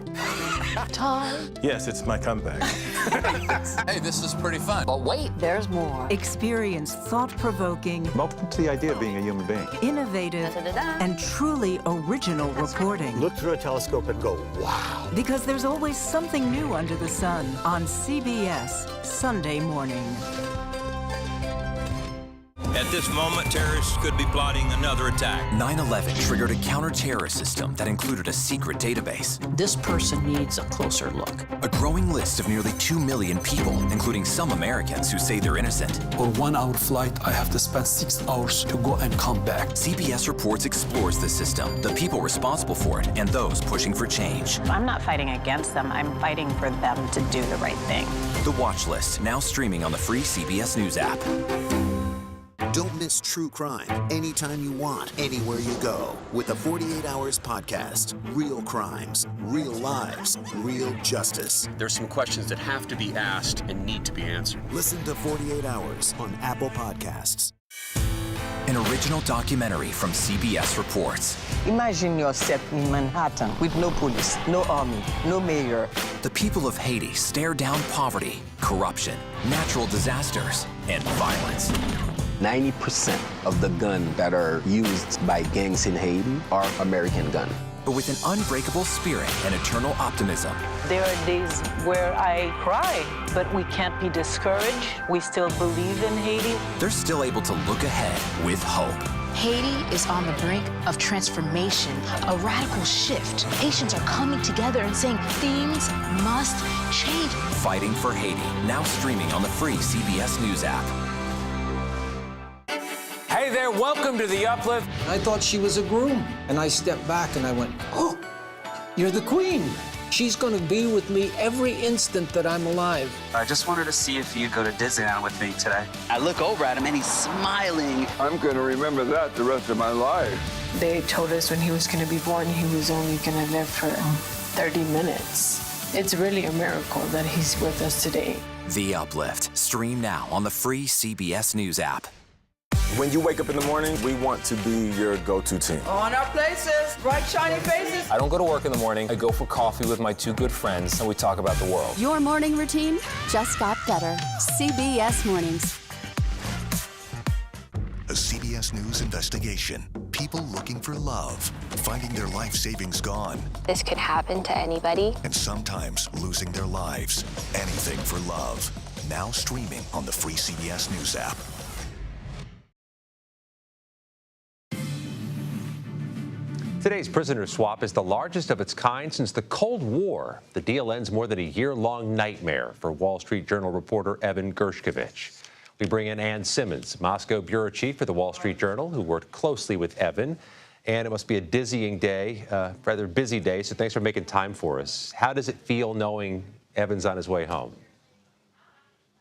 Time. Yes, it's my comeback. Hey, this is pretty fun. But wait, there's more. Experience thought-provoking. I'm open to the idea of being a human being. Innovative and truly original reporting. Look through a telescope and go, wow. Because there's always something new under the sun on CBS Sunday morning. At this moment, terrorists could be plotting another attack. 9/11 triggered a counter-terrorist system that included a secret database. This person needs a closer look. A growing list of nearly 2 million people, including some Americans who say they're innocent. For 1 hour flight, I have to spend 6 hours to go and come back. CBS Reports explores the system, the people responsible for it, and those pushing for change. I'm not fighting against them. I'm fighting for them to do the right thing. The Watch List, now streaming on the free CBS News app. Don't miss true crime anytime you want, anywhere you go. With the 48 Hours podcast. Real crimes, real lives, real justice. There's some questions that have to be asked and need to be answered. Listen to 48 Hours on Apple Podcasts. An original documentary from CBS Reports. Imagine yourself in Manhattan with no police, no army, no mayor. The people of Haiti stare down poverty, corruption, natural disasters, and violence. 90% of the guns that are used by gangs in Haiti are American guns. But with an unbreakable spirit and eternal optimism. There are days where I cry, but we can't be discouraged. We still believe in Haiti. They're still able to look ahead with hope. Haiti is on the brink of transformation, a radical shift. Nations are coming together and saying things must change. Fighting for Haiti, now streaming on the free CBS News app. Hey there, welcome to The Uplift. I thought she was a groom, and I stepped back and I went, oh, you're the queen. She's going to be with me every instant that I'm alive. I just wanted to see if you'd go to Disneyland with me today. I look over at him and he's smiling. I'm going to remember that the rest of my life. They told us when he was going to be born, he was only going to live for 30 minutes. It's really a miracle that he's with us today. The Uplift, stream now on the free CBS News app. When you wake up in the morning, we want to be your go-to team. On our places, bright shiny faces. I don't go to work in the morning. I go for coffee with my two good friends, and we talk about the world. Your morning routine just got better. CBS Mornings. A CBS News investigation. People looking for love, finding their life savings gone. This could happen to anybody. And sometimes losing their lives. Anything for love. Now streaming on the free CBS News app. Today's prisoner swap is the largest of its kind since the Cold War. The deal ends more than a year-long nightmare for Wall Street Journal reporter Evan Gershkovich. We bring in Ann Simmons, Moscow bureau chief for the Wall Street Journal, who worked closely with Evan. And it must be a dizzying day, rather busy day, so thanks for making time for us. How does it feel knowing Evan's on his way home?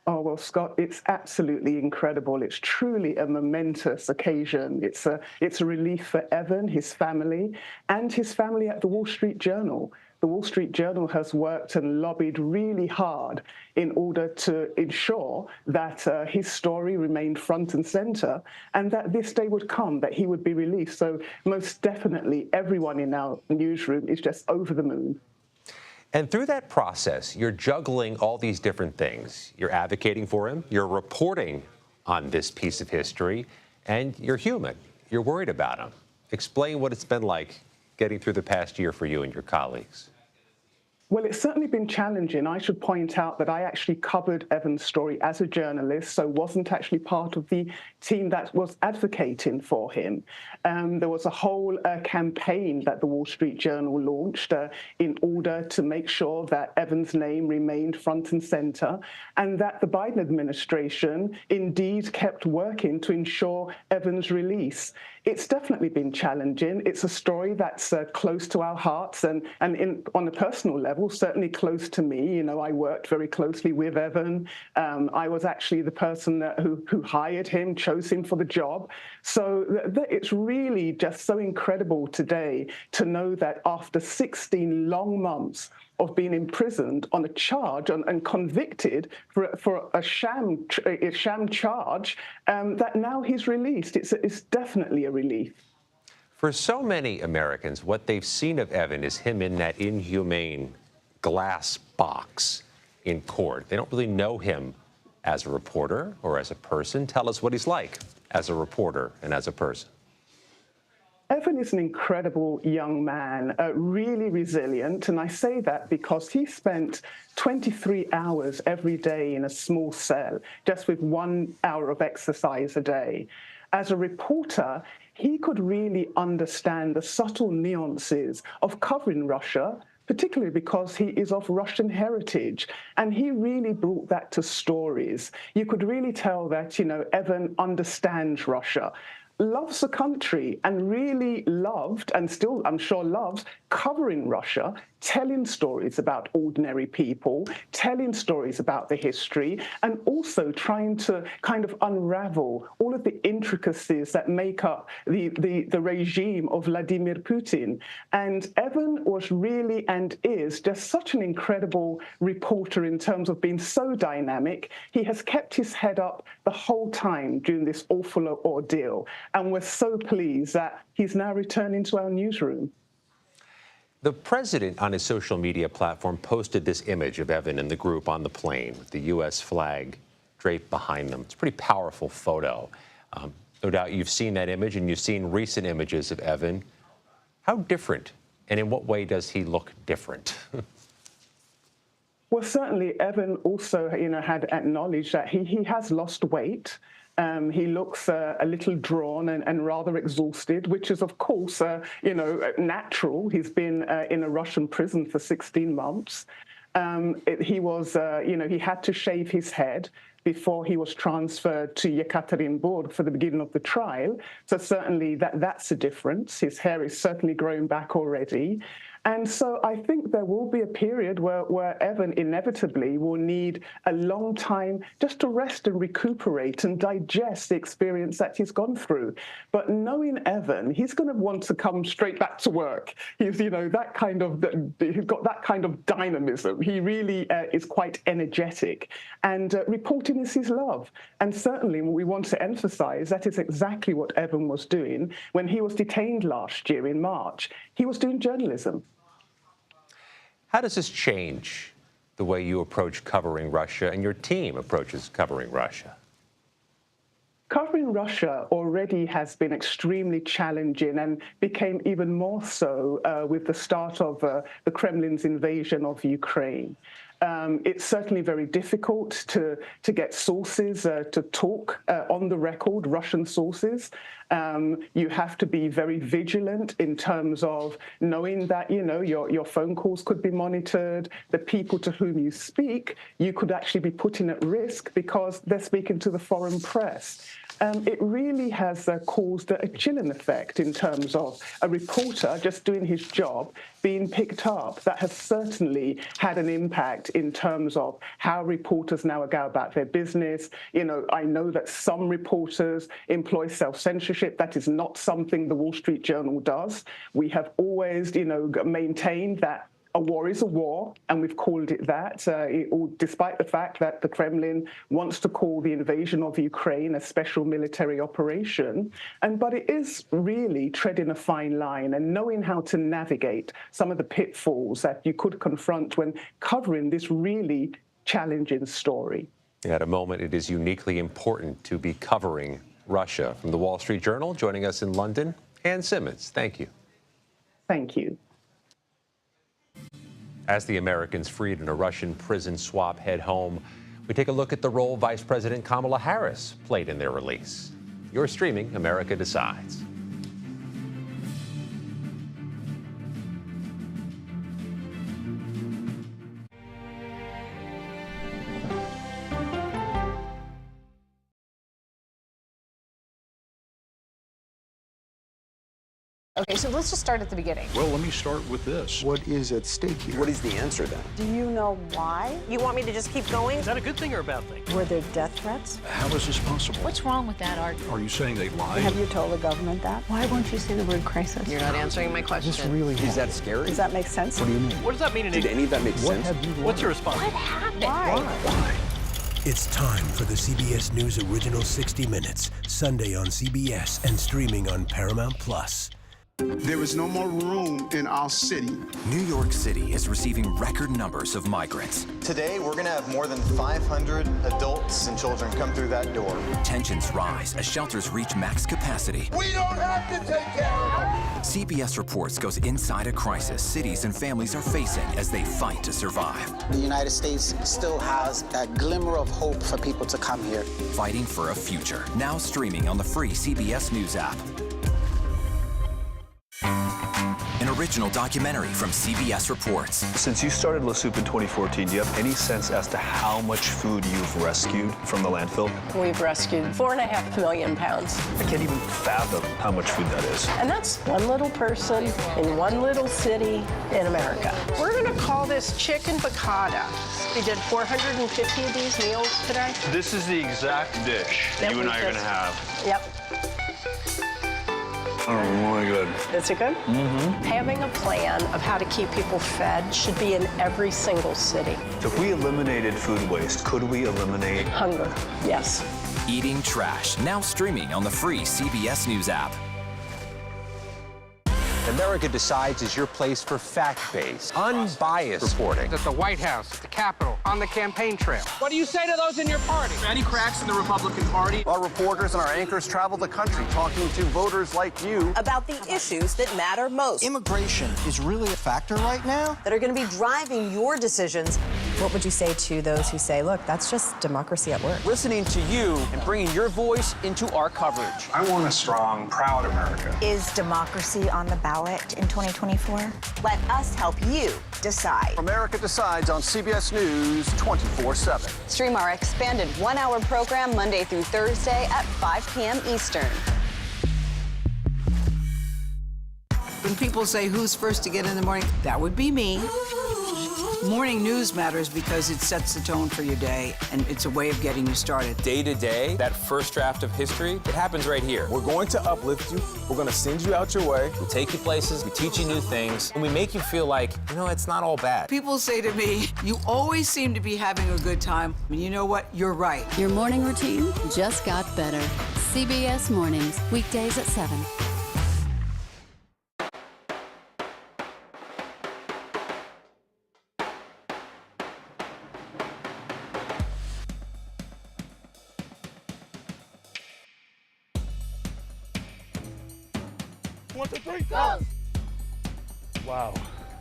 Oh, well, Scott, it's absolutely incredible. It's truly a momentous occasion. It's a relief for Evan, his family, and his family at the Wall Street Journal. The Wall Street Journal has worked and lobbied really hard in order to ensure that his story remained front and center and that this day would come, that he would be released. So most definitely everyone in our newsroom is just over the moon. And through that process, you're juggling all these different things. You're advocating for him, you're reporting on this piece of history, and you're human. You're worried about him. Explain what it's been like getting through the past year for you and your colleagues. Well, it's certainly been challenging. I should point out that I actually covered Evan's story as a journalist, so wasn't actually part of the team that was advocating for him. There was a whole campaign that the Wall Street Journal launched in order to make sure that Evan's name remained front and center, and that the Biden administration indeed kept working to ensure Evan's release. It's definitely been challenging. It's a story that's close to our hearts and on a personal level, certainly close to me. You know, I worked very closely with Evan. I was actually the person who hired him, chose him for the job. So it's really just so incredible today to know that after 16 long months of being imprisoned on a charge and convicted for a sham charge, that now he's released. It's definitely a relief. For so many Americans, what they've seen of Evan is him in that inhumane glass box in court. They don't really know him as a reporter or as a person. Tell us what he's like as a reporter and as a person. Evan is an incredible young man, really resilient, and I say that because he spent 23 hours every day in a small cell, just with 1 hour of exercise a day. As a reporter, he could really understand the subtle nuances of covering Russia, particularly because he is of Russian heritage. And he really brought that to stories. You could really tell that, you know, Evan understands Russia, loves the country, and really loved, and still, I'm sure, loves covering Russia, telling stories about ordinary people, telling stories about the history, and also trying to kind of unravel all of the intricacies that make up the regime of Vladimir Putin. And Evan was really and is just such an incredible reporter in terms of being so dynamic. He has kept his head up the whole time during this awful ordeal. And we're so pleased that he's now returning to our newsroom. The president on his social media platform posted this image of Evan and the group on the plane with the U.S. flag draped behind them. It's a pretty powerful photo. No doubt you've seen that image and you've seen recent images of Evan. How different and in what way does he look different? Well, certainly Evan also, you know, had acknowledged that he has lost weight. He looks a little drawn and rather exhausted, which is, of course, you know, natural. He's been in a Russian prison for 16 months. He was, you know, he had to shave his head before he was transferred to Yekaterinburg for the beginning of the trial. So certainly that's a difference. His hair is certainly growing back already. And so I think there will be a period where Evan inevitably will need a long time just to rest and recuperate and digest the experience that he's gone through. But knowing Evan, he's going to want to come straight back to work. He's, you know, that kind of, he's got that kind of dynamism. He really is quite energetic. And reporting is his love. And certainly we want to emphasize that is exactly what Evan was doing when he was detained last year in March. He was doing journalism. How does this change the way you approach covering Russia and your team approaches covering Russia? Covering Russia already has been extremely challenging and became even more so with the start of the Kremlin's invasion of Ukraine. It's certainly very difficult to get sources to talk on the record, Russian sources. You have to be very vigilant in terms of knowing that, your phone calls could be monitored. The people to whom you speak, you could actually be putting at risk because they're speaking to the foreign press. It really has caused a chilling effect in terms of a reporter just doing his job being picked up. That has certainly had an impact in terms of how reporters now go about their business. I know that some reporters employ self-censorship. That is not something the Wall Street Journal does. We have always, maintained that a war is a war, and we've called it that, despite the fact that the Kremlin wants to call the invasion of Ukraine a special military operation. But it is really treading a fine line and knowing how to navigate some of the pitfalls that you could confront when covering this really challenging story. At a moment, it is uniquely important to be covering Russia. From the Wall Street Journal, joining us in London, Ann Simmons. Thank you. Thank you. As the Americans freed in a Russian prison swap head home, we take a look at the role Vice President Kamala Harris played in their release. You're streaming America Decides. Okay, so let's just start at the beginning. Well, let me start with this. What is at stake here? What is the answer then? Do you know why? You want me to just keep going? Is that a good thing or a bad thing? Were there death threats? How is this possible? What's wrong with that argument? Are you saying they lied? Have you told the government that? Why won't you say the word crisis? You're not answering my question. Is that scary? Does that make sense? What do you mean? What does that mean in Did any of that make sense? What's your response? What happened? Why? It's time for the CBS News Original 60 Minutes, Sunday on CBS and streaming on Paramount Plus. There is no more room in our city. New York City is receiving record numbers of migrants. Today, we're going to have more than 500 adults and children come through that door. Tensions rise as shelters reach max capacity. We don't have to take care of them. CBS Reports goes inside a crisis cities and families are facing as they fight to survive. The United States still has that glimmer of hope for people to come here. Fighting for a future. Now streaming on the free CBS News app. An original documentary from CBS Reports. Since you started La Soup in 2014, do you have any sense as to how much food you've rescued from the landfill? We've rescued 4.5 million pounds. I can't even fathom how much food that is. And that's one little person in one little city in America. We're going to call this chicken piccata. We did 450 of these meals today. This is the exact dish that you and I are going to have. Yep. Oh, really good. Is it good? Mm-hmm. Having a plan of how to keep people fed should be in every single city. So if we eliminated food waste, could we eliminate hunger? Yes. Eating Trash, now streaming on the free CBS News app. America Decides is your place for fact-based, unbiased reporting. At the White House, at the Capitol, on the campaign trail. What do you say to those in your party? Any cracks in the Republican Party? Our reporters and our anchors travel the country talking to voters like you about the issues that matter most. Immigration is really a factor right now that are going to be driving your decisions. What would you say to those who say, look, that's just democracy at work? Listening to you and bringing your voice into our coverage. I want a strong, proud America. Is democracy on the ballot in 2024? Let us help you decide. America Decides on CBS News 24/7. Stream our expanded one-hour program Monday through Thursday at 5 p.m. Eastern. When people say who's first to get in the morning, that would be me. Morning news matters because it sets the tone for your day, and it's a way of getting you started. Day to day, that first draft of history, it happens right here. We're going to uplift you. We're going to send you out your way. We take you places, we teach you new things, and we make you feel like, it's not all bad. People say to me, you always seem to be having a good time. And you know what? You're right. Your morning routine just got better. CBS Mornings, weekdays at 7. Go! Wow.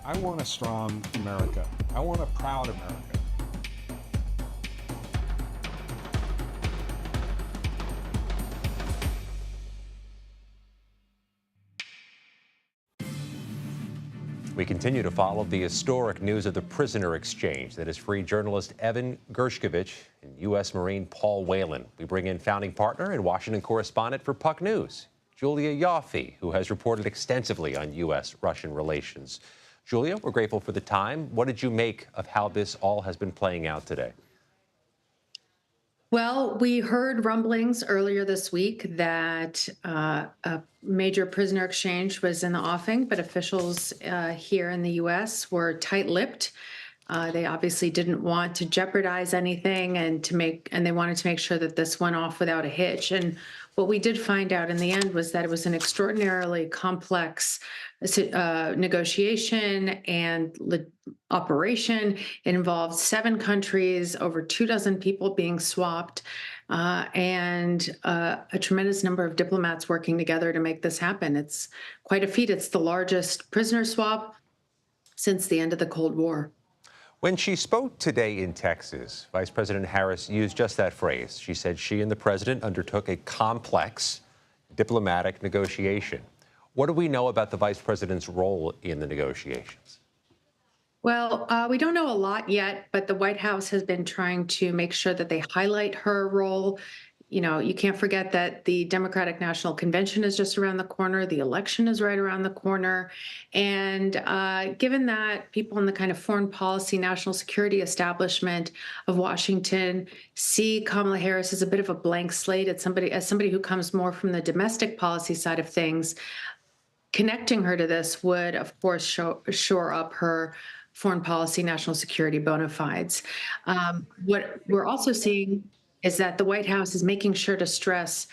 I want a strong America. I want a proud America. We continue to follow the historic news of the prisoner exchange that has freed journalist Evan Gershkovich and U.S. Marine Paul Whelan. We bring in founding partner and Washington correspondent for Puck News, Julia Yaffe, who has reported extensively on U.S.-Russian relations. Julia, we're grateful for the time. What did you make of how this all has been playing out today? Well, we heard rumblings earlier this week that a major prisoner exchange was in the offing, but officials here in the U.S. were tight-lipped. They obviously didn't want to jeopardize anything, and they wanted to make sure that this went off without a hitch. And what we did find out in the end was that it was an extraordinarily complex negotiation and operation. It involved 7 countries, over 24 people being swapped, and a tremendous number of diplomats working together to make this happen. It's quite a feat. It's the largest prisoner swap since the end of the Cold War. When she spoke today in Texas, Vice President Harris used just that phrase. She said she and the president undertook a complex diplomatic negotiation. What do we know about the vice president's role in the negotiations? Well, we don't know a lot yet, but the White House has been trying to make sure that they highlight her role. You know, you can't forget that the Democratic National Convention is just around the corner. The election is right around the corner. And given that people in the kind of foreign policy, national security establishment of Washington see Kamala Harris as a bit of a blank slate, as somebody who comes more from the domestic policy side of things, connecting her to this would, of course, shore up her foreign policy, national security bona fides. What we're also seeing is that the White House is making sure to stress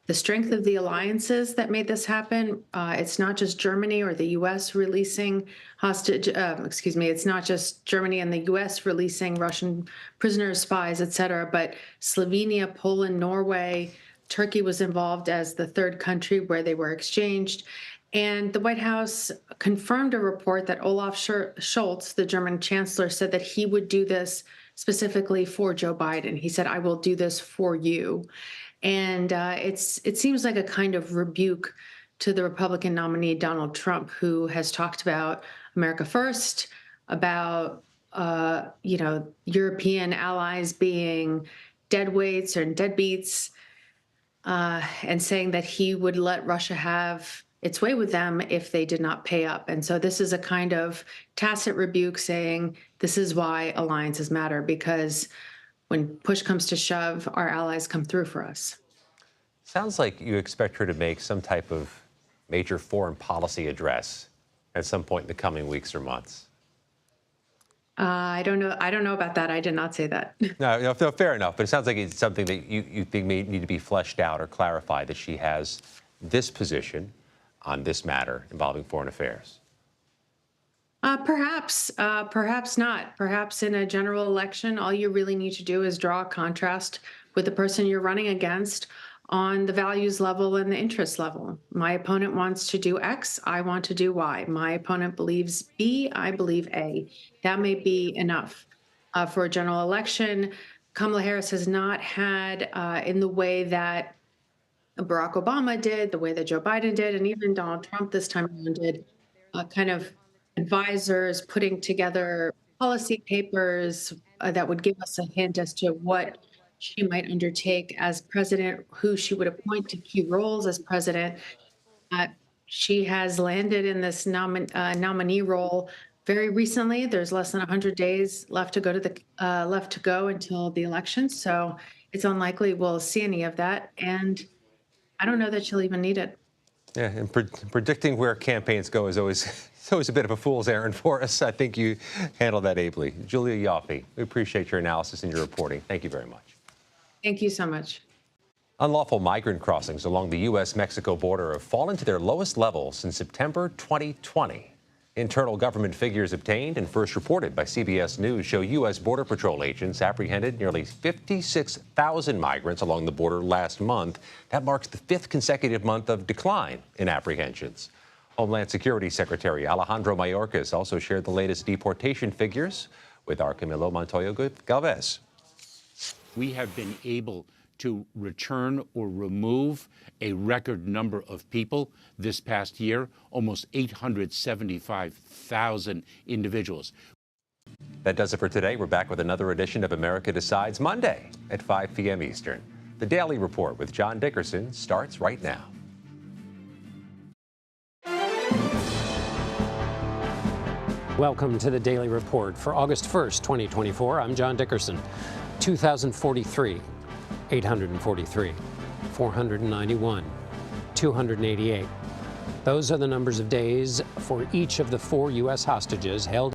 the strength of the alliances that made this happen. It's not just Germany or the U.S. releasing it's not just Germany and the U.S. releasing Russian prisoners, spies, et cetera, but Slovenia, Poland, Norway, Turkey was involved as the third country where they were exchanged. And the White House confirmed a report that Olaf Scholz, the German chancellor, said that he would do this specifically for Joe Biden. He said, "I will do this for you." And it seems like a kind of rebuke to the Republican nominee, Donald Trump, who has talked about America first, about European allies being deadweights or deadbeats, and saying that he would let Russia have its way with them if they did not pay up. And so this is a kind of tacit rebuke saying this is why alliances matter, because when push comes to shove, our allies come through for us. Sounds like you expect her to make some type of major foreign policy address at some point in the coming weeks or months. I don't know about that. I did not say that. No, fair enough. But it sounds like it's something that you think may need to be fleshed out or clarified, that she has this position on this matter involving foreign affairs. Perhaps not. Perhaps in a general election, all you really need to do is draw a contrast with the person you're running against on the values level and the interest level. My opponent wants to do X, I want to do Y. My opponent believes B, I believe A. That may be enough. For a general election, Kamala Harris has not had, in the way that Barack Obama did, the way that Joe Biden did, and even Donald Trump this time around did, kind of advisors putting together policy papers that would give us a hint as to what she might undertake as president, who she would appoint to key roles as president. She has landed in this nominee role very recently. There's less than 100 days left to go until the election, so it's unlikely we'll see any of that. And I don't know that she'll even need it. Yeah, and predicting where campaigns go is always a bit of a fool's errand for us. I think you handled that ably. Julia Yaffe, we appreciate your analysis and your reporting. Thank you very much. Thank you so much. Unlawful migrant crossings along the U.S.-Mexico border have fallen to their lowest level since September 2020. Internal government figures obtained and first reported by CBS News show U.S. Border Patrol agents apprehended nearly 56,000 migrants along the border last month. That marks the 5th consecutive month of decline in apprehensions. Homeland Security Secretary Alejandro Mayorkas also shared the latest deportation figures with our Camilo Montoya Galvez. We have been able to return or remove a record number of people this past year, almost 875,000 individuals. That does it for today. We're back with another edition of America Decides Monday at 5 p.m. Eastern. The Daily Report with John Dickerson starts right now. Welcome to the Daily Report for August 1st, 2024. I'm John Dickerson. 2043, 843, 491, 288. Those are the numbers of days for each of the 4 U.S. hostages held